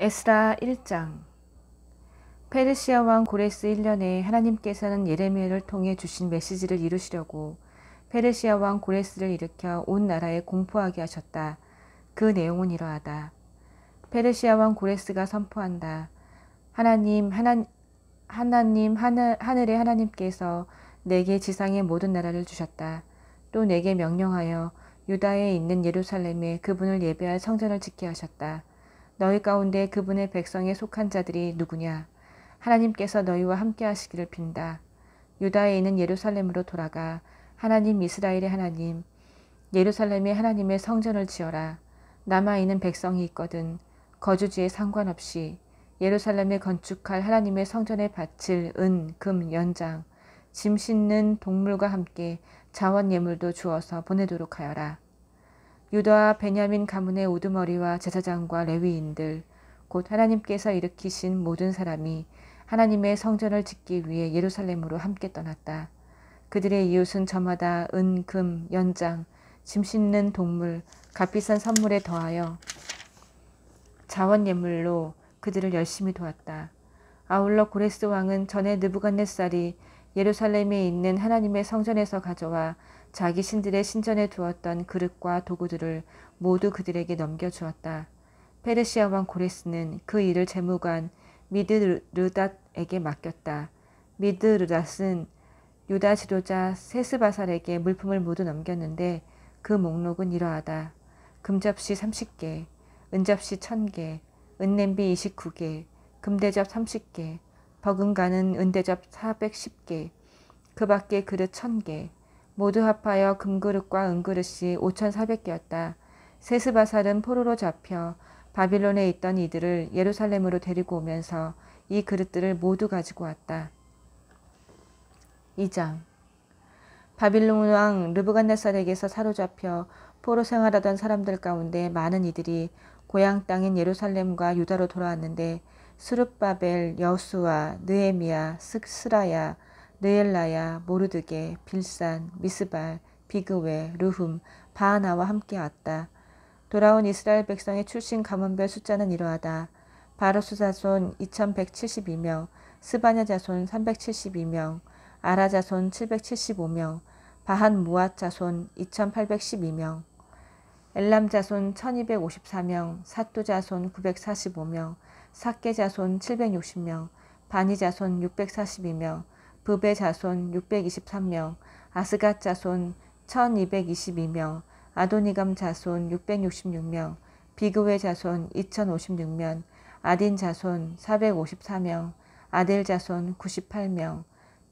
에스라 1장. 페르시아 왕 고레스 1년에 하나님께서는 예레미야를 통해 주신 메시지를 이루시려고 페르시아 왕 고레스를 일으켜 온 나라에 공포하게 하셨다. 그 내용은 이러하다. 페르시아 왕 고레스가 선포한다. 하늘의 하나님께서 내게 지상의 모든 나라를 주셨다. 또 내게 명령하여 유다에 있는 예루살렘에 그분을 예배할 성전을 짓게 하셨다. 너희 가운데 그분의 백성에 속한 자들이 누구냐? 하나님께서 너희와 함께 하시기를 빈다. 유다에 있는 예루살렘으로 돌아가 하나님 이스라엘의 하나님, 예루살렘의 하나님의 성전을 지어라. 남아있는 백성이 있거든 거주지에 상관없이 예루살렘에 건축할 하나님의 성전에 바칠 은, 금, 연장, 짐 싣는 동물과 함께 자원 예물도 주어서 보내도록 하여라. 유다와 베냐민 가문의 우두머리와 제사장과 레위인들 곧 하나님께서 일으키신 모든 사람이 하나님의 성전을 짓기 위해 예루살렘으로 함께 떠났다. 그들의 이웃은 저마다 은, 금, 연장, 짐 싣는 동물, 값비싼 선물에 더하여 자원 예물로 그들을 열심히 도왔다. 아울러 고레스 왕은 전에 느부갓네살이 예루살렘에 있는 하나님의 성전에서 가져와 자기 신들의 신전에 두었던 그릇과 도구들을 모두 그들에게 넘겨주었다. 페르시아 왕 고레스는 그 일을 재무관 미드르닷에게 맡겼다. 미드르닷은 유다 지도자 세스바살에게 물품을 모두 넘겼는데 그 목록은 이러하다. 금접시 30개, 은접시 1000개, 은냄비 29개, 금대접 30개, 버금가는 은대접 410개, 그 밖에 그릇 1000개, 모두 합하여 금그릇과 은그릇이 5400개였다. 세스바살은 포로로 잡혀 바빌론에 있던 이들을 예루살렘으로 데리고 오면서 이 그릇들을 모두 가지고 왔다. 2장. 바빌론 왕 느부갓네살에게서 사로잡혀 포로 생활하던 사람들 가운데 많은 이들이 고향 땅인 예루살렘과 유다로 돌아왔는데 스룹바벨, 여수아, 느헤미야, 스라야, 느엘라야, 모르드게, 빌산, 미스발, 비그웨, 르훔, 바하나와 함께 왔다. 돌아온 이스라엘 백성의 출신 가문별 숫자는 이러하다. 바로스 자손 2172명, 스바냐 자손 372명, 아라 자손 775명, 바한 무앗 자손 2812명, 엘람 자손 1254명, 사뚜 자손 945명, 삭게 자손 760명, 바니 자손 642명, 브베 자손 623명, 아스갓 자손 1222명, 아도니감 자손 666명, 비그웨 자손 2056명, 아딘 자손 454명, 아델 자손 98명,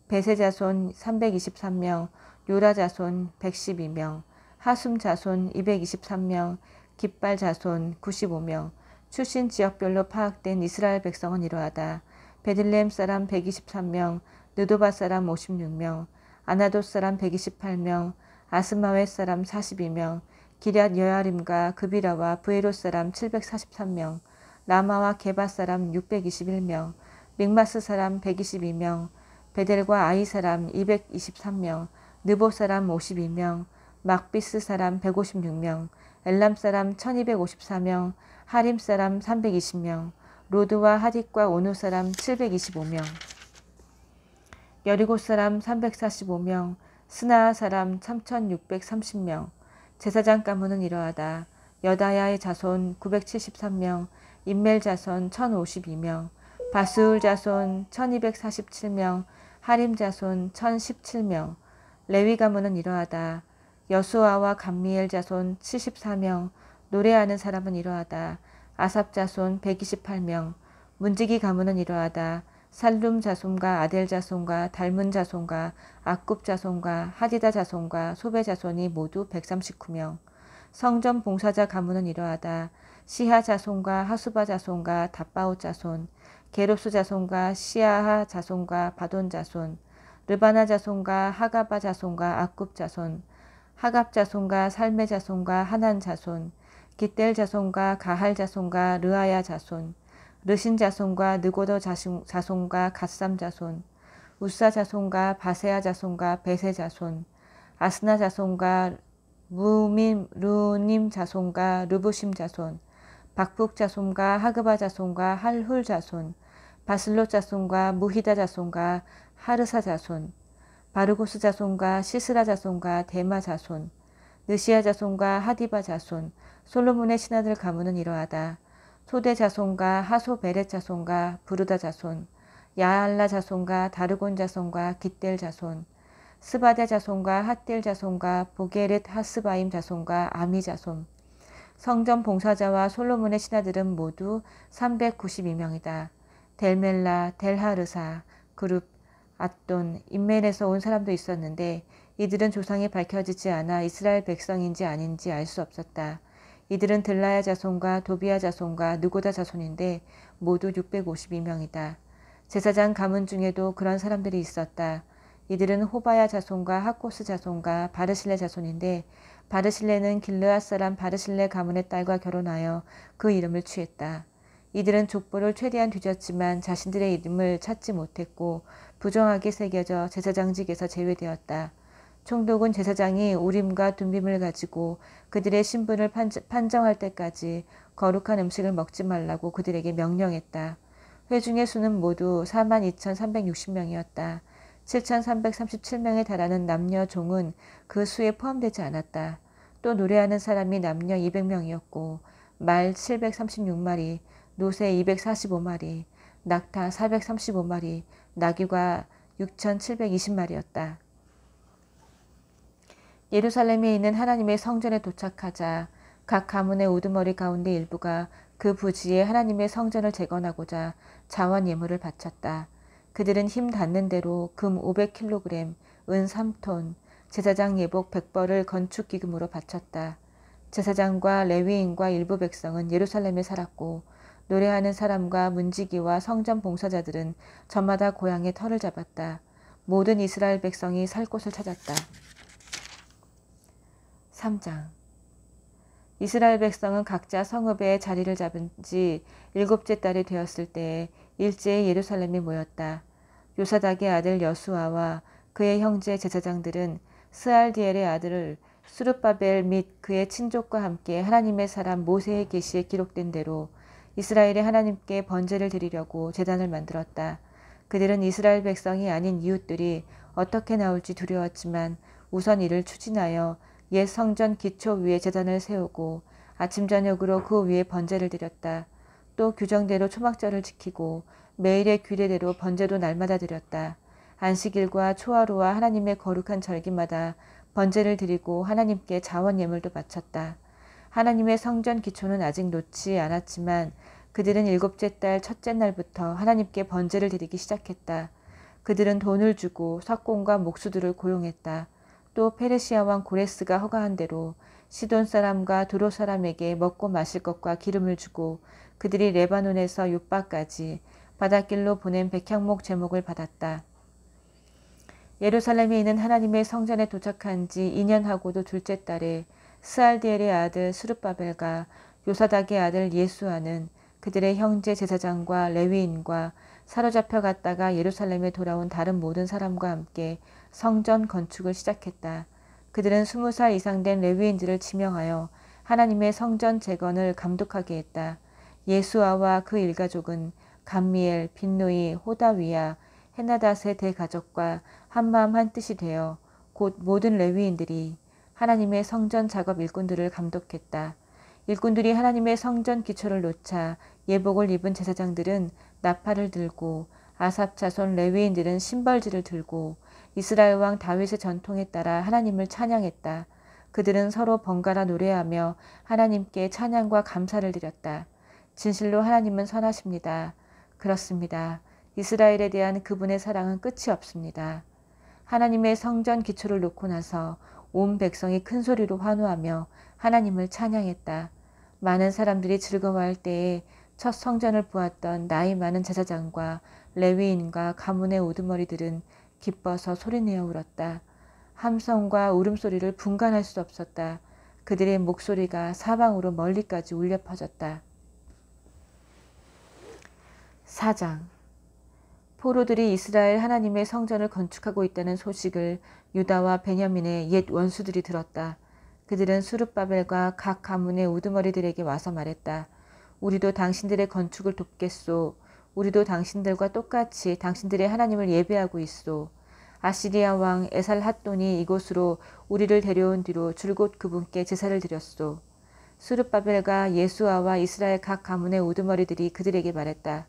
베세 자손 323명, 요라 자손 112명, 하숨 자손 223명, 깃발 자손 95명, 출신 지역별로 파악된 이스라엘 백성은 이러하다. 베들레헴 사람 123명, 느도바 사람 56명, 아나돗 사람 128명, 아스마웻 사람 42명, 기럇 여야림과 그비라와 브에롯 사람 743명, 라마와 게바 사람 621명, 믹마스 사람 122명, 베델과 아이 사람 223명, 느보 사람 52명, 막비스 사람 156명, 엘람 사람 1254명, 하림 사람 320명, 로드와 하딕과 오누 사람 725명, 여리고 사람 345명, 스나아 사람 3630명. 제사장 가문은 이러하다. 여다야의 자손 973명, 임멜 자손 1052명, 바스울 자손 1247명, 하림 자손 1017명. 레위 가문은 이러하다. 여수아와 감미엘 자손 74명, 노래하는 사람은 이러하다. 아삽 자손 128명, 문지기 가문은 이러하다. 살룸 자손과 아델 자손과 달문 자손과 악굽 자손과 하디다 자손과 소베 자손이 모두 139명. 성전 봉사자 가문은 이러하다. 시하 자손과 하수바 자손과 답바옷 자손, 게롭스 자손과 시아하 자손과 바돈 자손, 르바나 자손과 하가바 자손과 악굽 자손, 하갑 자손과 살메 자손과 하난 자손, 깃델 자손과 가할 자손과 르아야 자손, 르신 자손과 느고더 자손과 갓삼 자손, 우사 자손과 바세아 자손과 베세 자손, 아스나 자손과 루님 자손과 르부심 자손, 박북 자손과 하그바 자손과 할훌 자손, 바슬롯 자손과 무히다 자손과 하르사 자손, 바르고스 자손과 시스라 자손과 데마 자손, 느시아 자손과 하디바 자손, 솔로몬의 신하들 가문은 이러하다. 소대 자손과 하소베렛 자손과 부르다 자손, 야알라 자손과 다르곤 자손과 깃델 자손, 스바데 자손과 핫델 자손과 보게렛 하스바임 자손과 아미 자손. 성전 봉사자와 솔로몬의 신하들은 모두 392명이다. 델멜라, 델하르사, 그룹, 앗돈, 인멜에서 온 사람도 있었는데 이들은 조상이 밝혀지지 않아 이스라엘 백성인지 아닌지 알 수 없었다. 이들은 들라야 자손과 도비야 자손과 느고다 자손인데 모두 652명이다. 제사장 가문 중에도 그런 사람들이 있었다. 이들은 호바야 자손과 하코스 자손과 바르실레 자손인데 바르실레는 길르앗 사람 바르실레 가문의 딸과 결혼하여 그 이름을 취했다. 이들은 족보를 최대한 뒤졌지만 자신들의 이름을 찾지 못했고 부정하게 새겨져 제사장직에서 제외되었다. 총독은 제사장이 우림과 둠빔을 가지고 그들의 신분을 판정할 때까지 거룩한 음식을 먹지 말라고 그들에게 명령했다. 회중의 수는 모두 42,360명이었다. 7,337명에 달하는 남녀 종은 그 수에 포함되지 않았다. 또 노래하는 사람이 남녀 200명이었고 말 736마리, 노새 245마리, 낙타 435마리, 나귀가 6,720마리였다. 예루살렘에 있는 하나님의 성전에 도착하자 각 가문의 우두머리 가운데 일부가 그 부지에 하나님의 성전을 재건하고자 자원 예물을 바쳤다. 그들은 힘 닿는 대로 금 500kg, 은 3톤, 제사장 예복 100벌을 건축 기금으로 바쳤다. 제사장과 레위인과 일부 백성은 예루살렘에 살았고 노래하는 사람과 문지기와 성전 봉사자들은 저마다 고향의 터를 잡았다. 모든 이스라엘 백성이 살 곳을 찾았다. 3장. 이스라엘 백성은 각자 성읍에 자리를 잡은 지 7째 달이 되었을 때에 일제히 예루살렘에 모였다. 요사닥의 아들 여수아와 그의 형제 제사장들은 스알디엘의 아들 수르바벨 및 그의 친족과 함께 하나님의 사람 모세의 계시에 기록된 대로 이스라엘의 하나님께 번제를 드리려고 제단을 만들었다. 그들은 이스라엘 백성이 아닌 이웃들이 어떻게 나올지 두려웠지만 우선 이를 추진하여 옛 성전 기초 위에 제단을 세우고 아침 저녁으로 그 위에 번제를 드렸다. 또 규정대로 초막절을 지키고 매일의 규례대로 번제도 날마다 드렸다. 안식일과 초하루와 하나님의 거룩한 절기마다 번제를 드리고 하나님께 자원 예물도 바쳤다. 하나님의 성전 기초는 아직 놓지 않았지만 그들은 7째 달 첫째 날부터 하나님께 번제를 드리기 시작했다. 그들은 돈을 주고 석공과 목수들을 고용했다. 또 페르시아 왕 고레스가 허가한 대로 시돈 사람과 두로 사람에게 먹고 마실 것과 기름을 주고 그들이 레바논에서 욥바까지 바닷길로 보낸 백향목 제목을 받았다. 예루살렘에 있는 하나님의 성전에 도착한 지 2년하고도 둘째 달에 스알디엘의 아들 스룹바벨과 요사닥의 아들 예수아는 그들의 형제 제사장과 레위인과 사로잡혀 갔다가 예루살렘에 돌아온 다른 모든 사람과 함께 성전 건축을 시작했다. 그들은 20살 이상 된 레위인들을 지명하여 하나님의 성전 재건을 감독하게 했다. 예수아와 그 일가족은 감미엘, 빈노이, 호다위야, 헤나닷의 대가족과 한마음 한뜻이 되어 곧 모든 레위인들이 하나님의 성전 작업 일꾼들을 감독했다. 일꾼들이 하나님의 성전 기초를 놓자 예복을 입은 제사장들은 나팔을 들고 아삽 자손 레위인들은 신벌지를 들고 이스라엘 왕 다윗의 전통에 따라 하나님을 찬양했다. 그들은 서로 번갈아 노래하며 하나님께 찬양과 감사를 드렸다. 진실로 하나님은 선하십니다. 그렇습니다. 이스라엘에 대한 그분의 사랑은 끝이 없습니다. 하나님의 성전 기초를 놓고 나서 온 백성이 큰 소리로 환호하며 하나님을 찬양했다. 많은 사람들이 즐거워할 때에 첫 성전을 보았던 나이 많은 제사장과 레위인과 가문의 우두머리들은 기뻐서 소리내어 울었다. 함성과 울음소리를 분간할 수 없었다. 그들의 목소리가 사방으로 멀리까지 울려 퍼졌다. 4장. 포로들이 이스라엘 하나님의 성전을 건축하고 있다는 소식을 유다와 베냐민의 옛 원수들이 들었다. 그들은 수룹바벨과 각 가문의 우두머리들에게 와서 말했다. 우리도 당신들의 건축을 돕겠소. 우리도 당신들과 똑같이 당신들의 하나님을 예배하고 있소. 아시리아 왕 에살핫돈이 이곳으로 우리를 데려온 뒤로 줄곧 그분께 제사를 드렸소. 스룹바벨과 예수아와 이스라엘 각 가문의 우두머리들이 그들에게 말했다.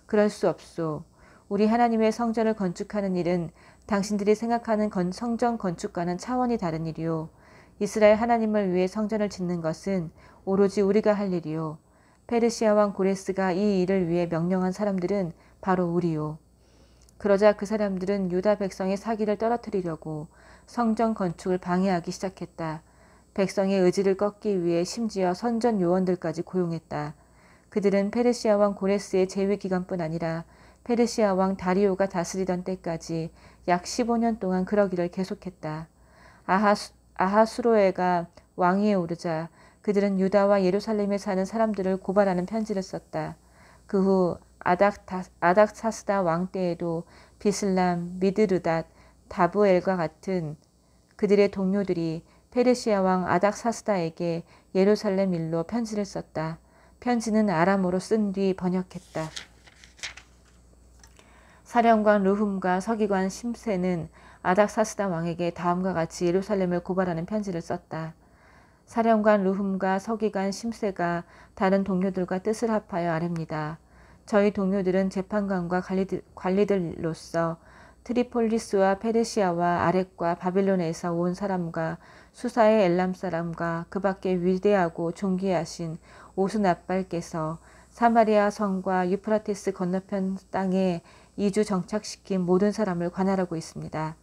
그럴 수 없소. 우리 하나님의 성전을 건축하는 일은 당신들이 생각하는 성전 건축과는 차원이 다른 일이요. 이스라엘 하나님을 위해 성전을 짓는 것은 오로지 우리가 할 일이요. 페르시아 왕 고레스가 이 일을 위해 명령한 사람들은 바로 우리요. 그러자 그 사람들은 유다 백성의 사기를 떨어뜨리려고 성전 건축을 방해하기 시작했다. 백성의 의지를 꺾기 위해 심지어 선전 요원들까지 고용했다. 그들은 페르시아 왕 고레스의 재위 기간뿐 아니라 페르시아 왕 다리오가 다스리던 때까지 약 15년 동안 그러기를 계속했다. 아하수로에가 왕위에 오르자 그들은 유다와 예루살렘에 사는 사람들을 고발하는 편지를 썼다. 그 후 아닥사스다 왕 때에도 비슬람, 미드르닷, 다부엘과 같은 그들의 동료들이 페르시아 왕 아닥사스다에게 예루살렘 일로 편지를 썼다. 편지는 아람어로 쓴 뒤 번역했다. 사령관 르훔과 서기관 심세는 아닥사스다 왕에게 다음과 같이 예루살렘을 고발하는 편지를 썼다. 사령관 르훔과 서기관 심세가 다른 동료들과 뜻을 합하여 아뢰입니다. 저희 동료들은 재판관과 관리들로서 트리폴리스와 페르시아와 아렉과 바빌론에서 온 사람과 수사의 엘람 사람과 그 밖에 위대하고 존귀하신 오스나발께서 사마리아 성과 유프라테스 건너편 땅에 이주 정착시킨 모든 사람을 관할하고 있습니다.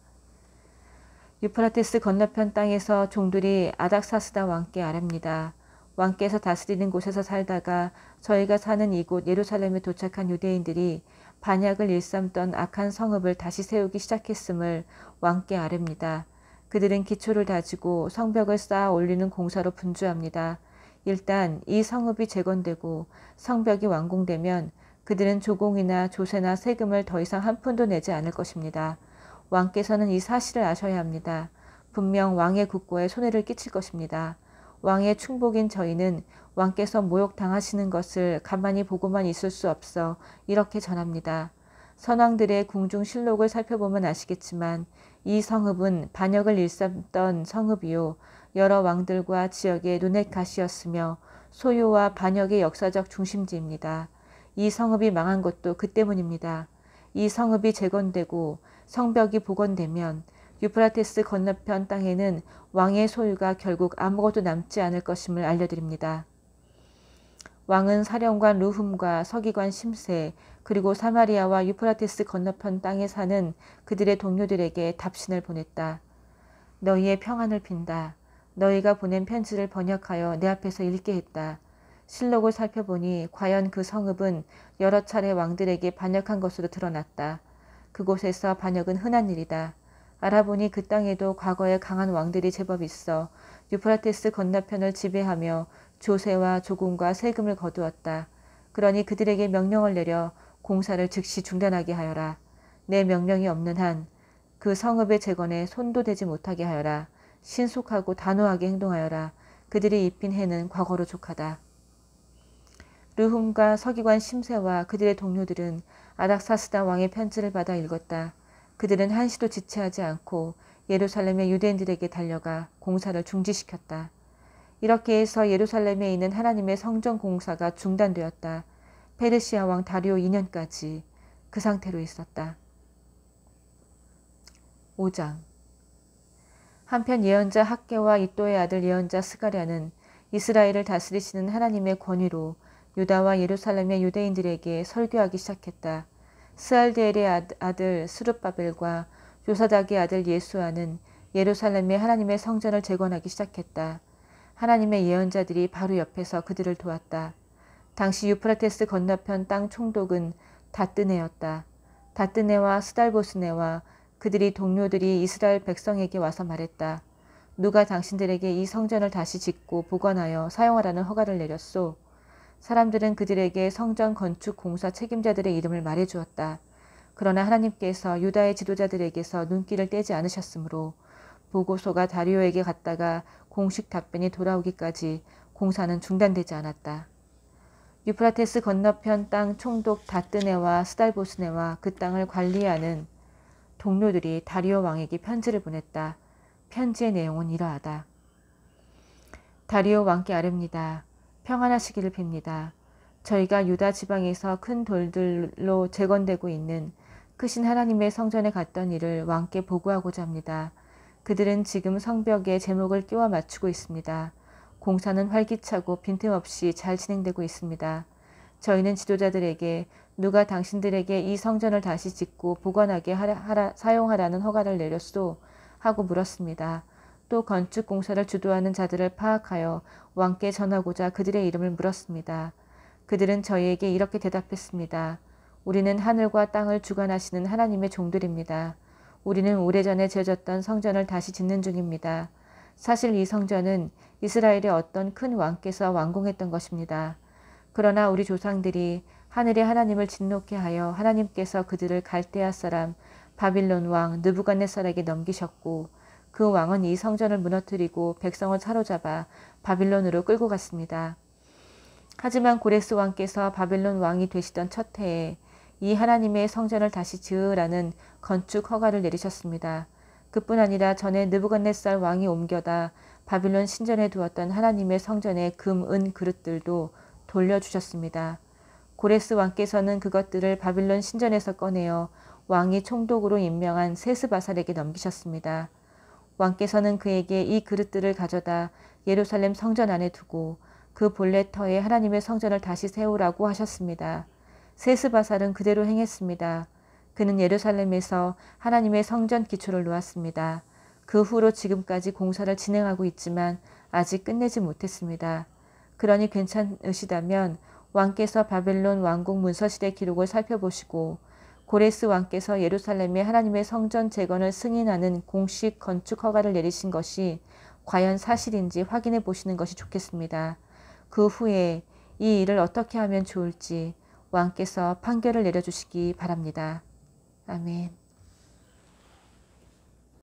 유프라테스 건너편 땅에서 종들이 아닥사스다 왕께 아뢰입니다. 왕께서 다스리는 곳에서 살다가 저희가 사는 이곳 예루살렘에 도착한 유대인들이 반역을 일삼던 악한 성읍을 다시 세우기 시작했음을 왕께 아뢰입니다. 그들은 기초를 다지고 성벽을 쌓아 올리는 공사로 분주합니다. 일단 이 성읍이 재건되고 성벽이 완공되면 그들은 조공이나 조세나 세금을 더 이상 한 푼도 내지 않을 것입니다. 왕께서는 이 사실을 아셔야 합니다. 분명 왕의 국고에 손해를 끼칠 것입니다. 왕의 충복인 저희는 왕께서 모욕당하시는 것을 가만히 보고만 있을 수 없어 이렇게 전합니다. 선왕들의 궁중실록을 살펴보면 아시겠지만 이 성읍은 반역을 일삼던 성읍이요 여러 왕들과 지역의 눈엣 가시였으며 소요와 반역의 역사적 중심지입니다. 이 성읍이 망한 것도 그 때문입니다. 이 성읍이 재건되고 성벽이 복원되면 유프라테스 건너편 땅에는 왕의 소유가 결국 아무것도 남지 않을 것임을 알려드립니다. 왕은 사령관 르훔과 서기관 심세 그리고 사마리아와 유프라테스 건너편 땅에 사는 그들의 동료들에게 답신을 보냈다. 너희의 평안을 빈다. 너희가 보낸 편지를 번역하여 내 앞에서 읽게 했다. 실록을 살펴보니 과연 그 성읍은 여러 차례 왕들에게 반역한 것으로 드러났다. 그곳에서 반역은 흔한 일이다. 알아보니 그 땅에도 과거에 강한 왕들이 제법 있어 유프라테스 건너편을 지배하며 조세와 조공과 세금을 거두었다. 그러니 그들에게 명령을 내려 공사를 즉시 중단하게 하여라. 내 명령이 없는 한 그 성읍의 재건에 손도 대지 못하게 하여라. 신속하고 단호하게 행동하여라. 그들이 입힌 해는 과거로 족하다. 르훔과 서기관 심세와 그들의 동료들은 아닥사스다 왕의 편지를 받아 읽었다. 그들은 한시도 지체하지 않고 예루살렘의 유대인들에게 달려가 공사를 중지시켰다. 이렇게 해서 예루살렘에 있는 하나님의 성전 공사가 중단되었다. 페르시아 왕 다리오 2년까지 그 상태로 있었다. 5장 한편 예언자 학개와 이또의 아들 예언자 스가랴는 이스라엘을 다스리시는 하나님의 권위로 유다와 예루살렘의 유대인들에게 설교하기 시작했다. 스알디엘의 아들 스룹바벨과 요사닥의 아들 예수아는 예루살렘의 하나님의 성전을 재건하기 시작했다. 하나님의 예언자들이 바로 옆에서 그들을 도왔다. 당시 유프라테스 건너편 땅 총독은 다뜨네였다. 다뜨네와 스달보스네와 그들이 동료들이 이스라엘 백성에게 와서 말했다. 누가 당신들에게 이 성전을 다시 짓고 복원하여 사용하라는 허가를 내렸소? 사람들은 그들에게 성전 건축 공사 책임자들의 이름을 말해주었다. 그러나 하나님께서 유다의 지도자들에게서 눈길을 떼지 않으셨으므로 보고서가 다리오에게 갔다가 공식 답변이 돌아오기까지 공사는 중단되지 않았다. 유프라테스 건너편 땅 총독 다뜨네와 스달보스네와 그 땅을 관리하는 동료들이 다리오 왕에게 편지를 보냈다. 편지의 내용은 이러하다. 다리오 왕께 아뢰옵니다. 평안하시기를 빕니다. 저희가 유다 지방에서 큰 돌들로 재건되고 있는 크신 하나님의 성전에 갔던 일을 왕께 보고하고자 합니다. 그들은 지금 성벽에 제목을 끼워 맞추고 있습니다. 공사는 활기차고 빈틈없이 잘 진행되고 있습니다. 저희는 지도자들에게 누가 당신들에게 이 성전을 다시 짓고 보관하게 사용하라는 허가를 내렸소? 하고 물었습니다. 또 건축 공사를 주도하는 자들을 파악하여 왕께 전하고자 그들의 이름을 물었습니다. 그들은 저희에게 이렇게 대답했습니다. 우리는 하늘과 땅을 주관하시는 하나님의 종들입니다. 우리는 오래전에 지어졌던 성전을 다시 짓는 중입니다. 사실 이 성전은 이스라엘의 어떤 큰 왕께서 완공했던 것입니다. 그러나 우리 조상들이 하늘의 하나님을 진노케 하여 하나님께서 그들을 갈대아 사람 바빌론 왕 느부갓네살에게 넘기셨고 그 왕은 이 성전을 무너뜨리고 백성을 사로잡아 바빌론으로 끌고 갔습니다. 하지만 고레스 왕께서 바빌론 왕이 되시던 첫 해에 이 하나님의 성전을 다시 지으라는 건축 허가를 내리셨습니다. 그뿐 아니라 전에 느부갓네살 왕이 옮겨다 바빌론 신전에 두었던 하나님의 성전의 금, 은 그릇들도 돌려주셨습니다. 고레스 왕께서는 그것들을 바빌론 신전에서 꺼내어 왕이 총독으로 임명한 세스바살에게 넘기셨습니다. 왕께서는 그에게 이 그릇들을 가져다 예루살렘 성전 안에 두고 그 본래 터에 하나님의 성전을 다시 세우라고 하셨습니다. 세스바살은 그대로 행했습니다. 그는 예루살렘에서 하나님의 성전 기초를 놓았습니다. 그 후로 지금까지 공사를 진행하고 있지만 아직 끝내지 못했습니다. 그러니 괜찮으시다면 왕께서 바벨론 왕국 문서실의 기록을 살펴보시고 고레스 왕께서 예루살렘에 하나님의 성전 재건을 승인하는 공식 건축 허가를 내리신 것이 과연 사실인지 확인해 보시는 것이 좋겠습니다. 그 후에 이 일을 어떻게 하면 좋을지 왕께서 판결을 내려주시기 바랍니다. 아멘.